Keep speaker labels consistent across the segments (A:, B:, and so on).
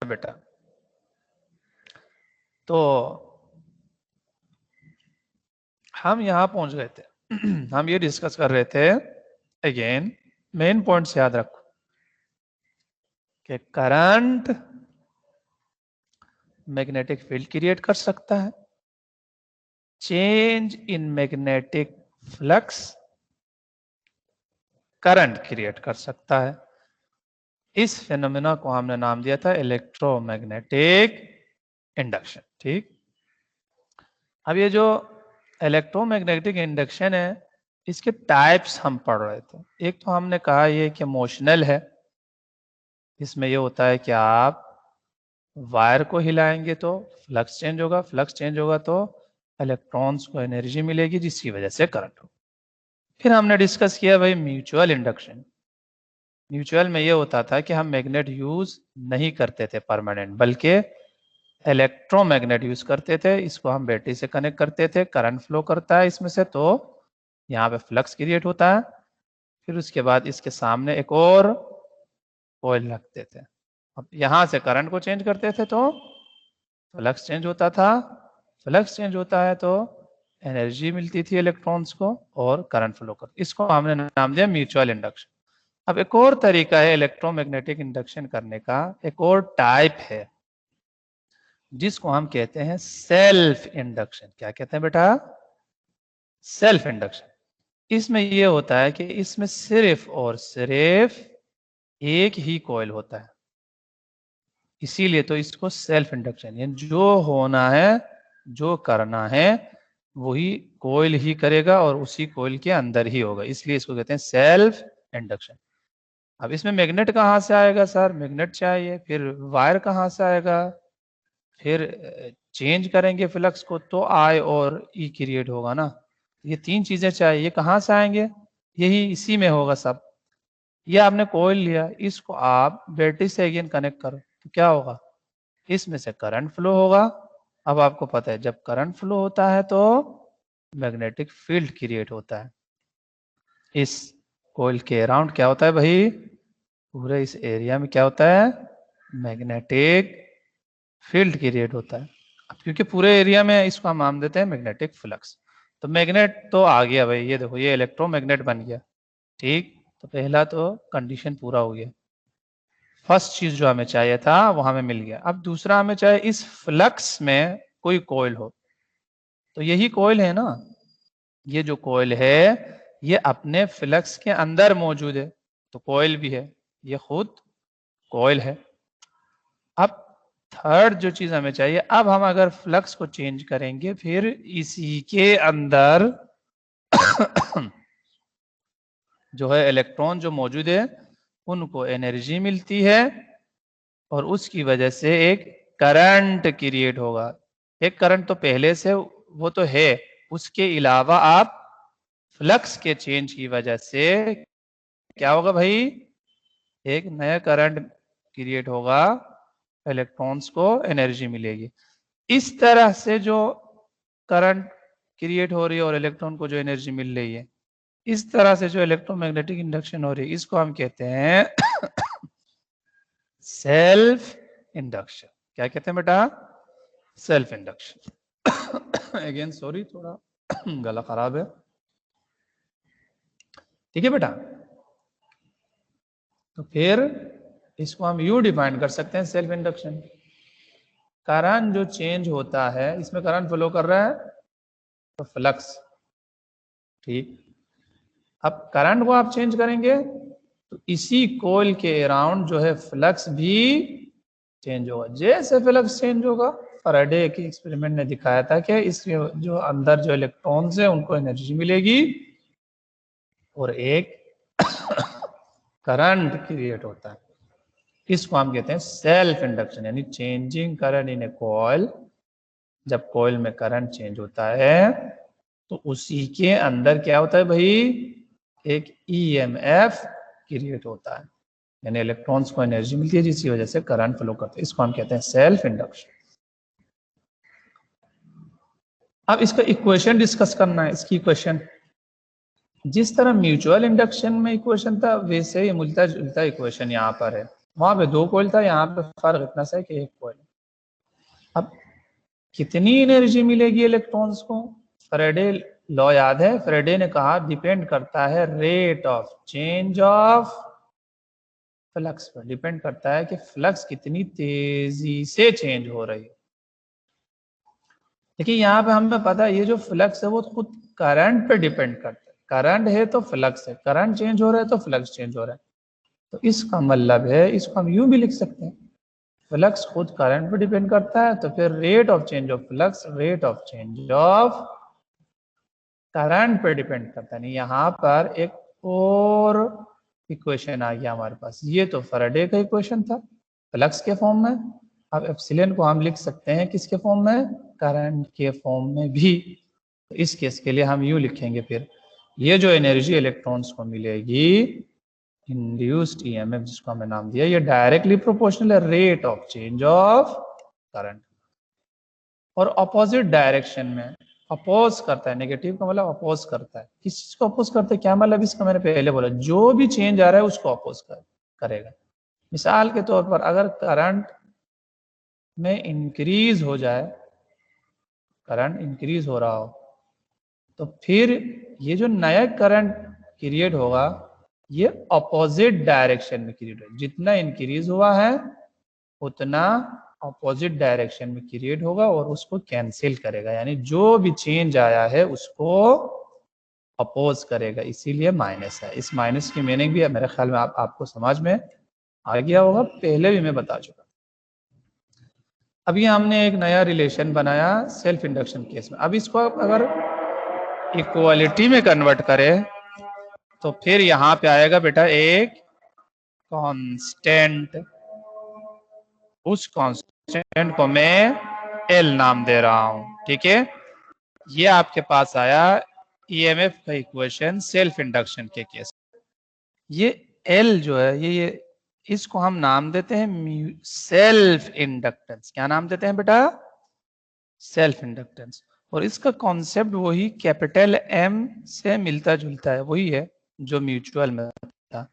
A: बेटा। तो हम यहां पहुंच गए थे। हम ये डिस्कस कर रहे थे, अगेन मेन पॉइंट्स याद रखो कि करंट मैग्नेटिक फील्ड क्रिएट कर सकता है, change in magnetic flux current create कर सकता है। इस फेनोमेना को हमने नाम दिया था इलेक्ट्रोमैग्नेटिक इंडक्शन। ठीक, अब ये जो इलेक्ट्रोमैग्नेटिक इंडक्शन है, इसके टाइप्स हम पढ़ रहे थे। एक तो हमने कहा ये कि मोशनल है, इसमें ये होता है कि आप वायर को हिलाएंगे तो फ्लक्स चेंज होगा, फ्लक्स चेंज होगा तो इलेक्ट्रॉन्स को एनर्जी मिलेगी जिसकी वजह से करंट हो। फिर हमने डिस्कस किया भाई म्यूचुअल इंडक्शन। म्यूचुअल में ये होता था कि हम मैग्नेट यूज नहीं करते थे परमानेंट, बल्कि इलेक्ट्रोमैग्नेट यूज करते थे। इसको हम बैटरी से कनेक्ट करते थे, करंट फ्लो करता है इसमें से, तो यहाँ पे फ्लक्स क्रिएट होता है। फिर उसके बाद इसके सामने एक और कॉइल रखते थे। अब यहाँ से करंट को चेंज करते थे तो फ्लक्स चेंज होता था, फ्लक्स चेंज होता है तो एनर्जी मिलती थी इलेक्ट्रॉन्स को और करंट फ्लो कर। इसको हमने नाम दिया म्यूचुअल इंडक्शन। अब एक और तरीका है इलेक्ट्रोमैग्नेटिक इंडक्शन करने का, एक और टाइप है जिसको हम कहते हैं सेल्फ इंडक्शन। क्या कहते हैं बेटा? Self induction. इसमें यह होता है कि इसमें सिर्फ और सिर्फ एक ही कॉइल होता है, इसीलिए तो इसको सेल्फ इंडक्शन, यानी जो होना है, जो करना है, वही कॉइल ही करेगा और उसी कॉइल के अंदर ही होगा, इसलिए इसको कहते हैं सेल्फ इंडक्शन। अब इसमें मैग्नेट कहाँ से आएगा सर? मैग्नेट चाहिए, फिर वायर कहाँ से आएगा, फिर चेंज करेंगे फ्लक्स को तो आई और ई क्रिएट होगा ना। ये तीन चीजें चाहिए, ये कहाँ से आएंगे? यही इसी में होगा सब। ये आपने कॉइल लिया, इसको आप बैटरी से अगेन कनेक्ट करो तो क्या होगा? इसमें से करंट फ्लो होगा। अब आपको पता है जब करंट फ्लो होता है तो मैग्नेटिक फील्ड क्रिएट होता है। इस कॉइल के अराउंड क्या होता है भाई? पूरे इस एरिया में क्या होता है? मैग्नेटिक फील्ड क्रिएट होता है। अब क्योंकि पूरे एरिया में इसको हम नाम देते हैं मैग्नेटिक फ्लक्स। तो मैग्नेट तो आ गया भाई, ये देखो ये इलेक्ट्रोमैग्नेट बन गया। ठीक, तो पहला तो कंडीशन पूरा हो गया, फर्स्ट चीज जो हमें चाहिए था वो हमें मिल गया। अब दूसरा हमें चाहिए इस फ्लक्स में कोई कॉइल हो, तो यही कॉइल है ना, ये जो कॉइल है ये अपने फ्लक्स के अंदर मौजूद है, तो कॉइल भी है, ये खुद कॉइल है। अब थर्ड जो चीज हमें चाहिए, अब हम अगर फ्लक्स को चेंज करेंगे फिर इसी के अंदर जो है इलेक्ट्रॉन जो मौजूद है उनको एनर्जी मिलती है और उसकी वजह से एक करंट क्रिएट होगा। एक करंट तो पहले से वो तो है, उसके अलावा आप फ्लक्स के चेंज की वजह से क्या होगा भाई? एक नया करंट क्रिएट होगा, इलेक्ट्रॉन्स को एनर्जी मिलेगी। इस तरह से जो करंट क्रिएट हो रही है और इलेक्ट्रॉन को जो एनर्जी मिल रही है, इस तरह से जो इलेक्ट्रोमैग्नेटिक इंडक्शन हो रही है, इसको हम कहते हैं सेल्फ इंडक्शन। क्या कहते हैं बेटा? Self induction. अगेन सॉरी, थोड़ा गला खराब है। ठीक है बेटा, तो फिर इसको हम यू डिफाइन कर सकते हैं सेल्फ इंडक्शन। करंट जो चेंज होता है, इसमें करंट फ्लो कर रहा है तो फ्लक्स। ठीक, अब करंट को आप चेंज करेंगे तो इसी कॉइल के अराउंड जो है फ्लक्स भी चेंज होगा। जैसे फ्लक्स चेंज होगा, फैराडे के एक्सपेरिमेंट ने दिखाया था कि इसके जो अंदर जो इलेक्ट्रॉन्स है उनको एनर्जी मिलेगी और एक करंट क्रिएट होता है। इसको हम कहते हैं सेल्फ इंडक्शन, यानी changing current in A coil. जब कॉइल में करंट चेंज होता है तो उसी के अंदर क्या होता है भाई? एक ईएमएफ क्रिएट होता है, यानी इलेक्ट्रॉन्स को एनर्जी मिलती है जिसकी वजह से करंट फ्लो करता है। इसको हम कहते हैं सेल्फ इंडक्शन। अब इसका इक्वेशन डिस्कस करना है। इसकी इक्वेशन जिस तरह म्यूचुअल इंडक्शन में इक्वेशन था, वैसे ही मिलता जुलता इक्वेशन यहाँ पर है। वहां पे 2 कॉइल था, यहाँ पे फर्क इतना सा है कि 1 कॉइल। अब कितनी एनर्जी मिलेगी इलेक्ट्रॉन्स को? फैराडे लॉ याद है? फैराडे ने कहा डिपेंड करता है rate of change of flux पर, डिपेंड करता है कि फ्लक्स कितनी तेजी से चेंज हो रही है। देखिए यहाँ पे हमें पता है ये जो फ्लक्स है वो खुद करंट पे डिपेंड करता है। करंट है तो फ्लक्स है, करंट चेंज हो रहा है तो फ्लक्स चेंज हो रहा है। तो इसका मतलब है, इसको हम यूं भी लिख सकते हैं, फ्लक्स खुद करंट पे डिपेंड करता है, तो फिर rate of change of flux rate of change of current पे डिपेंड करता है। नहीं, यहाँ पर एक और इक्वेशन आ गया हमारे पास। ये तो फैराडे का इक्वेशन था फ्लक्स के फॉर्म में। अब एप्सिलॉन को हम लिख सकते हैं किसके फॉर्म में? करंट के फॉर्म में भी। तो इस केस के लिए हम यूं लिखेंगे, फिर ये जो एनर्जी इलेक्ट्रॉन्स को मिलेगी इंड्यूस्ड ईएमएफ, जिसको हमने नाम दिया, ये डायरेक्टली प्रोपोर्शनल है rate of change of current. और अपोजिट डायरेक्शन में अपोज करता है, नेगेटिव का मतलब अपोज करता है। किस चीज को अपोज करते हैं? क्या मतलब इसका? मैंने पहले बोला जो भी चेंज आ रहा है उसको अपोज करेगा। मिसाल के तौर पर अगर करंट में इंक्रीज हो जाए, करंट इंक्रीज हो रहा हो, तो फिर ये जो नया करंट क्रिएट होगा ये अपोजिट डायरेक्शन में क्रिएट होगा। जितना इंक्रीज हुआ है उतना अपोजिट डायरेक्शन में क्रिएट होगा और उसको कैंसिल करेगा, यानी जो भी चेंज आया है उसको अपोज करेगा, इसीलिए माइनस है। इस माइनस की मीनिंग भी मेरे ख्याल में आपको समझ में आ गया होगा, पहले भी मैं बता चुका। अभी हमने एक नया रिलेशन बनाया सेल्फ इंडक्शन केस में। अब इसको अगर इक्वालिटी में कन्वर्ट करें तो फिर यहां पे आएगा बेटा एक कांस्टेंट। उस कांस्टेंट को मैं एल नाम दे रहा हूं, ठीक है। ये आपके पास आया ईएमएफ का इक्वेशन सेल्फ इंडक्शन के केस। ये एल जो है ये इसको हम नाम देते हैं सेल्फ इंडक्टेंस। क्या नाम देते हैं बेटा? Self inductance. और इसका कॉन्सेप्ट वही कैपिटल एम से मिलता जुलता है, वही है जो म्यूचुअल में था।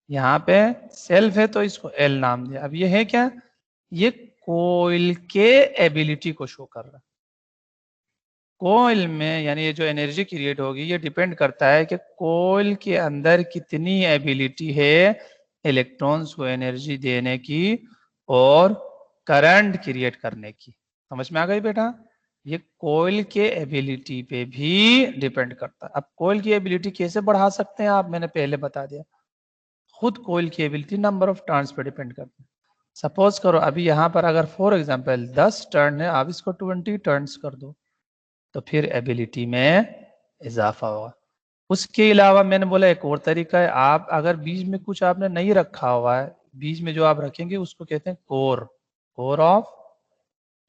A: यहाँ पे सेल्फ है तो इसको एल नाम दिया। अब ये है क्या? ये कोइल के एबिलिटी को शो कर रहा है। कोइल में यानी ये जो एनर्जी क्रिएट होगी ये डिपेंड करता है कि कोइल के अंदर कितनी एबिलिटी है इलेक्ट्रॉन्स को एनर्जी देने की और करंट क्रिएट करने की। समझ में आ गई बेटा? ये कोइल के एबिलिटी पे भी डिपेंड करता है। अब कोइल की एबिलिटी कैसे बढ़ा सकते हैं आप? मैंने पहले बता दिया, खुद कोइल की एबिलिटी नंबर ऑफ टर्न्स पे डिपेंड करती है। सपोज करो अभी यहाँ पर अगर फॉर एग्जांपल 10 टर्न है, आप इसको 20 टर्न्स कर दो तो फिर एबिलिटी में इजाफा होगा। उसके अलावा मैंने बोला एक और तरीका है, आप अगर बीच में कुछ आपने नहीं रखा हुआ है, बीच में जो आप रखेंगे उसको कहते हैं core, core of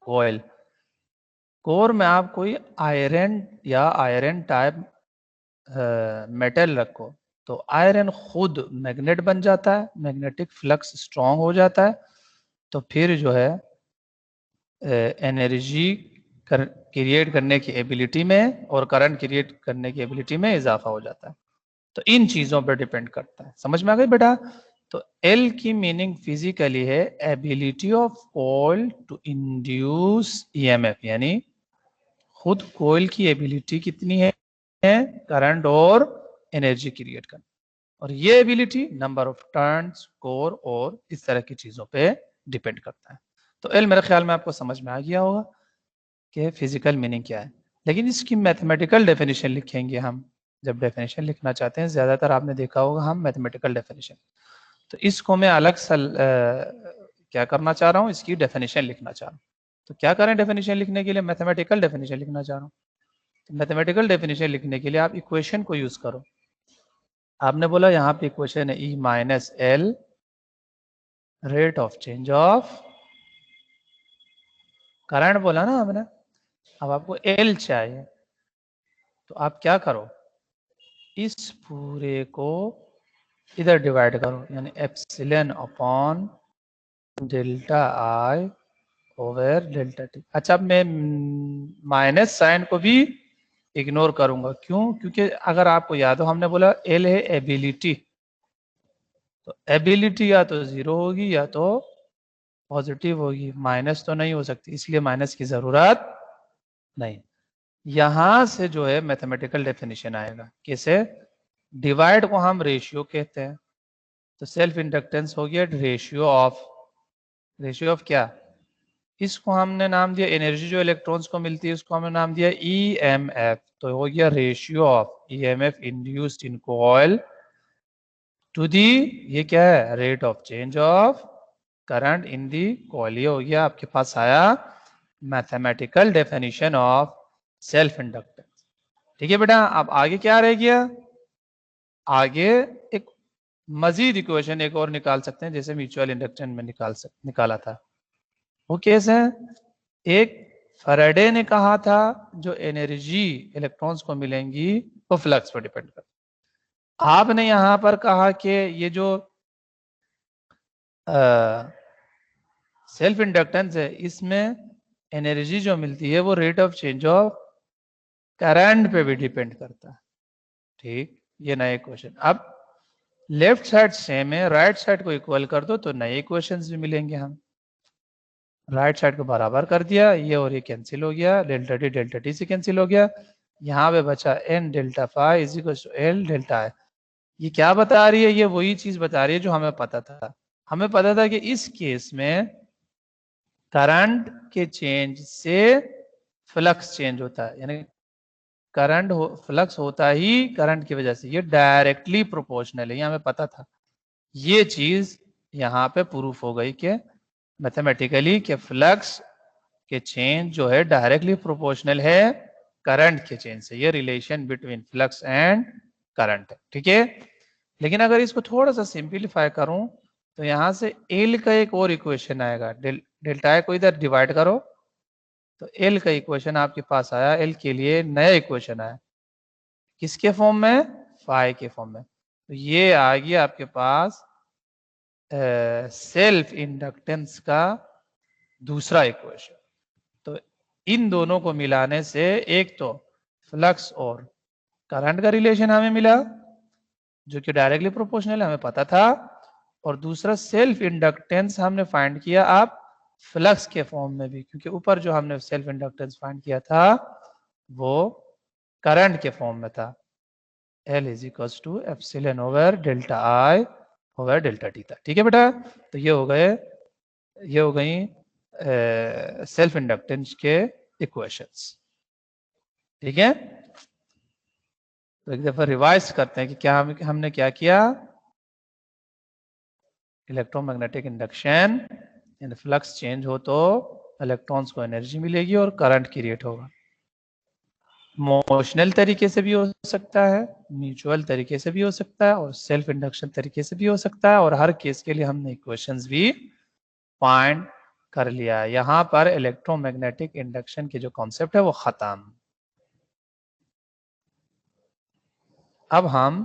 A: coil. Core में आप कोई आयरन या आयरन टाइप मेटल रखो तो आयरन खुद मैग्नेट बन जाता है, मैग्नेटिक फ्लक्स स्ट्रांग हो जाता है, तो फिर जो है एनर्जी क्रिएट करने की एबिलिटी में और करंट क्रिएट करने की एबिलिटी में इजाफा हो जाता है। तो इन चीजों पर डिपेंड करता है। समझ में आ गई बेटा? तो एल की मीनिंग फिजिकली है ability of coil to induce EMF, यानी खुद कोइल की एबिलिटी कितनी है करंट और एनर्जी क्रिएट करना। और ये ability number of turns, core और इस तरह की चीजों पे डिपेंड करता है। तो एल मेरे ख्याल में आपको समझ में आ गया होगा कि फिजिकल मीनिंग क्या है। लेकिन इसकी मैथमेटिकल डेफिनेशन लिखेंगे हम। जब डेफिनेशन लिखना चाहते हैं, ज्यादातर आपने देखा होगा हम मैथमेटिकल डेफिनेशन, तो इसको मैं अलग सा क्या करना चाह रहा हूँ, इसकी डेफिनेशन लिखना चाह रहा हूँ। तो क्या करें डेफिनेशन लिखने के लिए? मैथमेटिकल डेफिनेशन लिखना चाह रहा हूँ। तो मैथमेटिकल डेफिनेशन लिखने के लिए आप इक्वेशन को यूज करो। आपने बोला यहाँ पे इक्वेशन है E minus L rate of change of current बोला ना हमने। अब आपको एल चाहिए तो आप क्या करो, इस पूरे को इधर डिवाइड करो, यानी epsilon upon delta I over delta T. अच्छा, अब मैं माइनस साइन को भी इग्नोर करूंगा। क्यों? क्योंकि अगर आपको याद हो हमने बोला एल है एबिलिटी, तो एबिलिटी या तो 0 होगी या तो पॉजिटिव होगी, माइनस तो नहीं हो सकती, इसलिए माइनस की जरूरत नहीं। यहां से जो है मैथमेटिकल डेफिनेशन आएगा। कैसे? डिवाइड को हम रेशियो कहते हैं, तो सेल्फ इंडक्टेंस हो गया रेशियो ऑफ क्या? इसको हमने नाम दिया एनर्जी जो इलेक्ट्रॉन्स को मिलती है, उसको हमने नाम दिया EMF, तो हो गया ratio of EMF induced in coil to the, ये क्या है, rate of change of current in the coil. ये हो गया आपके पास आया mathematical definition of self inductance. ठीक है बेटा, अब आगे क्या रह गया? आगे एक मजीद इक्वेशन एक और निकाल सकते हैं, जैसे म्यूचुअल इंडक्टेंस में निकाला था। वो कैसे है? एक फैराडे ने कहा था जो एनर्जी इलेक्ट्रॉन्स को मिलेंगी वो फ्लक्स पर डिपेंड करती है। आपने यहां पर कहा कि ये जो सेल्फ इंडक्टेंस है, इसमें एनर्जी जो मिलती है वो rate of change of current पे भी डिपेंड करता है। ठीक, ये नए क्वेश्चन। अब लेफ्ट साइड सेम है, राइट साइड को इक्वल कर दो तो नए इक्वेशंस भी मिलेंगे। हम राइट साइड को बराबर कर दिया, ये और ये कैंसिल हो गया, डेल्टा टी से कैंसिल हो गया, यहाँ पे बचा n delta phi is equal to L delta I. ये क्या बता रही है? ये वही चीज बता रही है जो हमें पता था। हमें पता था कि इस केस में करंट के चेंज से फ्लक्स चेंज होता है, यानी फ्लक्स होता ही करंट की वजह से, ये डायरेक्टली प्रोपोर्शनल है, ये हमें पता था। ये चीज यहाँ पे प्रूफ हो गई कि मैथमेटिकली कि फ्लक्स के चेंज जो है डायरेक्टली प्रोपोर्शनल है करंट के चेंज से। ये relation between flux and current है। ठीक है, लेकिन अगर इसको थोड़ा सा सिंपलीफाई करूं तो यहां से एल का एक और इक्वेशन आएगा। डेल्टा को इधर डिवाइड करो तो एल का इक्वेशन आपके पास आया। एल के लिए नया इक्वेशन आया, किसके फॉर्म में? फाई के फॉर्म में। तो ये आ गया आपके पास सेल्फ इंडक्टेंस का दूसरा इक्वेशन। तो इन दोनों को मिलाने से एक तो फ्लक्स और करंट का रिलेशन हमें मिला जो कि डायरेक्टली प्रोपोर्शनल है, हमें पता था। और दूसरा सेल्फ इंडक्टेंस हमने फाइंड किया आप फ्लक्स के फॉर्म में भी, क्योंकि ऊपर जो हमने सेल्फ इंडक्टेंस फाइंड किया था वो करंट के फॉर्म में था। L is equal to epsilon over delta I over delta T था। ठीक है बेटा, तो ये हो गई सेल्फ इंडक्टेंस के इक्वेशंस। ठीक है, तो एक दफा रिवाइज करते हैं कि क्या हमने क्या किया। Electromagnetic induction in flux change हो तो इलेक्ट्रॉन्स को एनर्जी मिलेगी और करंट क्रिएट होगा। मोशनल तरीके से भी हो सकता है, म्यूचुअल तरीके से भी हो सकता है, और सेल्फ इंडक्शन तरीके से भी हो सकता है। और हर केस के लिए हमने इक्वेशंस भी फाइंड कर लिया है। यहां पर इलेक्ट्रोमैग्नेटिक इंडक्शन के जो कॉन्सेप्ट है वो खत्म। अब हम